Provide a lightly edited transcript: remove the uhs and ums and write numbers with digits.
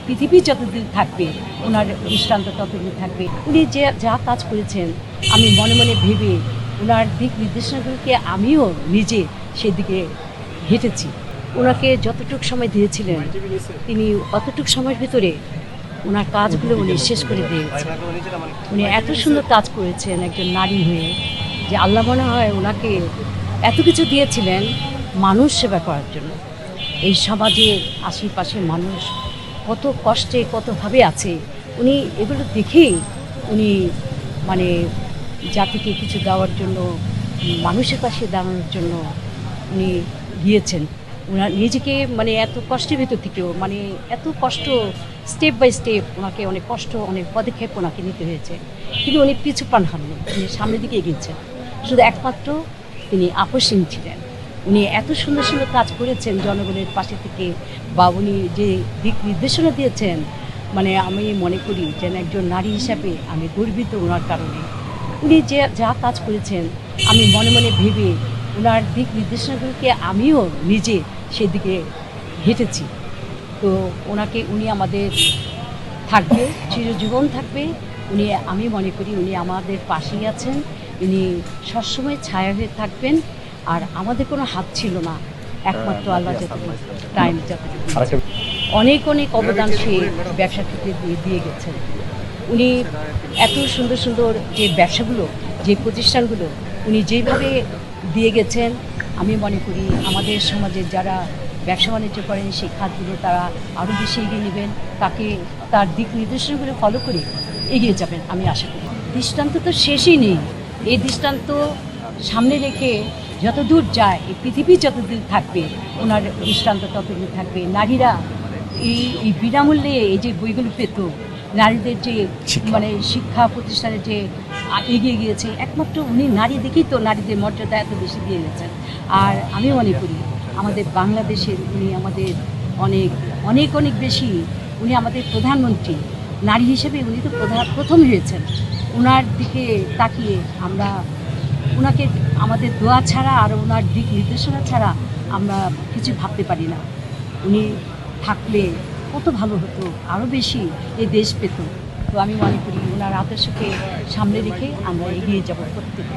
পৃথিবী যতদিন থাকবে ওনার দৃষ্টান্ত ততদিন থাকবে। উনি যে যা কাজ করেছেন আমি মনে মনে ভেবে ওনার দিক নির্দেশনাগুলোকে আমিও নিজে সেদিকে হেঁটেছি। ওনাকে যতটুকু সময় দিয়েছিলেন তিনি অতটুকু সময়ের ভিতরে ওনার কাজগুলো উনি শেষ করে দিয়েছেন। উনি এত সুন্দর কাজ করেছেন একজন নারী হয়ে, যে আল্লাহ মনে হয় ওনাকে এত কিছু দিয়েছিলেন মানুষ সেবা করার জন্য। এই সমাজের আশেপাশের মানুষ কত কষ্টে কতভাবে আছে, উনি এগুলো দেখেই উনি মানে জাতিকে কিছু দেওয়ার জন্য, মানুষের পাশে দাঁড়ানোর জন্য উনি গিয়েছেন। ওনার নিজেকে মানে এত কষ্টের ভিতর থেকেও মানে এত কষ্ট স্টেপ বাই স্টেপ ওনাকে অনেক কষ্ট অনেক পদক্ষেপ ওনাকে নিতে হয়েছে, কিন্তু উনি পিছু পান হাননি, উনি সামনের দিকে এগিয়েছেন। শুধু একমাত্র তিনি আপোষহীন ছিলেন। উনি এত সুন্দর সুন্দর কাজ করেছেন জনগণের পাশে থেকে, বা উনি যে দিক নির্দেশনা দিয়েছেন, মানে আমি মনে করি যেন একজন নারী হিসাবে আমি গর্বিত ওনার কারণে। উনি যে যা কাজ করেছেন আমি মনে মনে ভেবে ওনার দিক নির্দেশনাগুলোকে আমিও নিজে সেদিকে হেঁটেছি। তো ওনাকে উনি আমাদের থাকবে, চিরজীবন থাকবে। উনি আমি মনে করি উনি আমাদের পাশেই আছেন, উনি সবসময় ছায়া হয়ে থাকবেন। আর আমাদের কোনো হাত ছিল না, একমাত্র আল্লাহ যতটুকু টাইম যতটুকু অনেক অনেক অবদান সে ব্যবসা ক্ষেত্রে দিয়ে গেছেন। উনি এত সুন্দর সুন্দর যে ব্যবসাগুলো, যে প্রতিষ্ঠানগুলো উনি যেভাবে দিয়ে গেছেন, আমি মনে করি আমাদের সমাজের যারা ব্যবসা বাণিজ্য করেন সেই খাতগুলো তারা আরও বেশি এগিয়ে নেবেন, তাকে তার দিক নির্দেশনাগুলো ফলো করে এগিয়ে যাবেন আমি আশা করি। দৃষ্টান্ত তো শেষই নেই, এই দৃষ্টান্ত সামনে রেখে যতদূর যায় এই পৃথিবী যতদিন থাকবে ওনার দৃষ্টান্ত ততদিন থাকবে। নারীরা এই বিনামূল্যে এই যে বইগুলো পেত, নারীদের যে মানে শিক্ষা প্রতিষ্ঠানে যে এগিয়ে গিয়েছে, একমাত্র উনি নারী দেখেই তো নারীদের মর্যাদা এত বেশি দিয়ে গেছেন। আর আমি মনে করি আমাদের বাংলাদেশের উনি আমাদের অনেক অনেক অনেক বেশি, উনি আমাদের প্রধানমন্ত্রী নারী হিসেবে উনি তো প্রথম হয়েছেন। ওনার দিকে তাকিয়ে আমরা ওনাকে আমাদের দোয়া ছাড়া আর ওনার দিক নির্দেশনা ছাড়া আমরা কিছু ভাবতে পারি না। উনি থাকলে কত ভালো হতো, আরও বেশি এই দেশ পেত। তো আমি মনে করি ওনার আদর্শকে সামনে রেখে আমরা এগিয়ে যাব প্রত্যেকে।